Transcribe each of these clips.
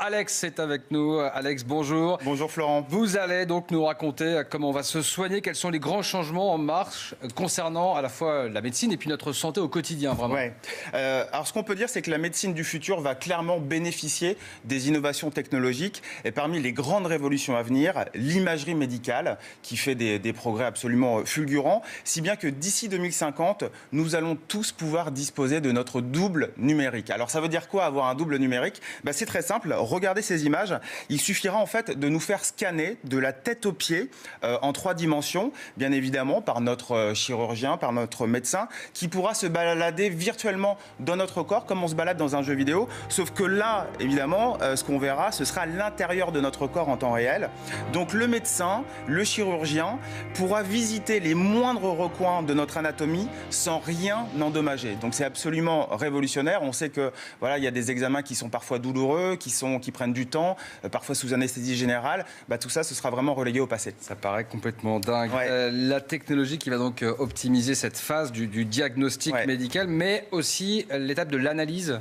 Alex est avec nous. Alex, bonjour. Bonjour Florent. Vous allez donc nous raconter comment on va se soigner, quels sont les grands changements en marche concernant à la fois la médecine et puis notre santé au quotidien, vraiment. Ouais. Alors ce qu'on peut dire, c'est que la médecine du futur va clairement bénéficier des innovations technologiques. Et parmi les grandes révolutions à venir, l'imagerie médicale, qui fait des progrès absolument fulgurants, si bien que d'ici 2050, nous allons tous pouvoir disposer de notre double numérique. Alors ça veut dire quoi, avoir un double numérique? C'est très simple, regardez ces images. Il suffira en fait de nous faire scanner de la tête aux pieds en 3 dimensions, bien évidemment par notre chirurgien, par notre médecin, qui pourra se balader virtuellement dans notre corps comme on se balade dans un jeu vidéo. Sauf que là, évidemment, ce qu'on verra, ce sera l'intérieur de notre corps en temps réel. Donc le médecin, le chirurgien pourra visiter les moindres recoins de notre anatomie sans rien endommager. Donc c'est absolument révolutionnaire. On sait que voilà, il y a des examens qui sont parfois douloureux, qui prennent du temps, parfois sous anesthésie générale. Tout ça, ce sera vraiment relégué au passé. Ça paraît complètement dingue. Ouais. La technologie qui va donc optimiser cette phase du diagnostic médical, mais aussi l'étape de l'analyse.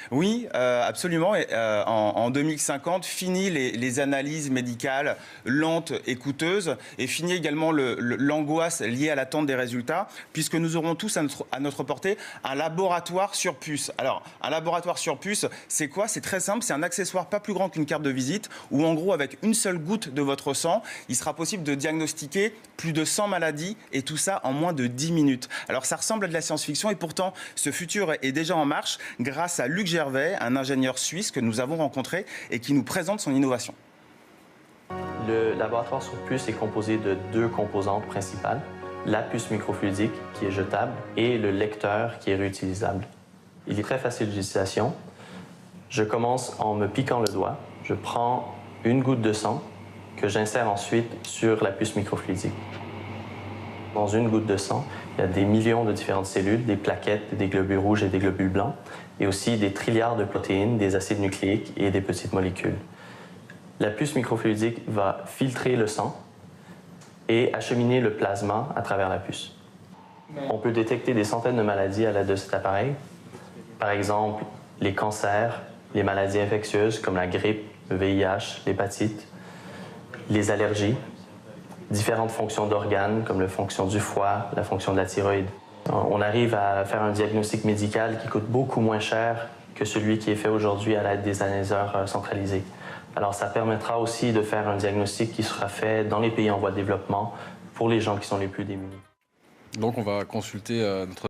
Oui, absolument. Et, en 2050, fini les analyses médicales lentes et coûteuses, et fini également l'angoisse liée à l'attente des résultats, puisque nous aurons tous à notre portée un laboratoire sur puce. Alors, un laboratoire sur puce, c'est quoi? C'est très simple, c'est un accessoire pas plus grand qu'une carte de visite, où en gros, avec une seule goutte de votre sang, il sera possible de diagnostiquer plus de 100 maladies, et tout ça en moins de 10 minutes. Alors, ça ressemble à de la science-fiction, et pourtant, ce futur est déjà en marche grâce à Luc Gervais, un ingénieur suisse que nous avons rencontré et qui nous présente son innovation. Le laboratoire sur puce est composé de 2 composantes principales, la puce microfluidique qui est jetable et le lecteur qui est réutilisable. Il est très facile d'utilisation. Je commence en me piquant le doigt. Je prends une goutte de sang que j'insère ensuite sur la puce microfluidique. Dans une goutte de sang, il y a des millions de différentes cellules, des plaquettes, des globules rouges et des globules blancs, et aussi des trilliards de protéines, des acides nucléiques et des petites molécules. La puce microfluidique va filtrer le sang et acheminer le plasma à travers la puce. On peut détecter des centaines de maladies à l'aide de cet appareil. Par exemple, les cancers, les maladies infectieuses comme la grippe, le VIH, l'hépatite, les allergies, différentes fonctions d'organes, comme la fonction du foie, la fonction de la thyroïde. On arrive à faire un diagnostic médical qui coûte beaucoup moins cher que celui qui est fait aujourd'hui à l'aide des analyseurs centralisés. Alors ça permettra aussi de faire un diagnostic qui sera fait dans les pays en voie de développement pour les gens qui sont les plus démunis. Donc on va consulter notre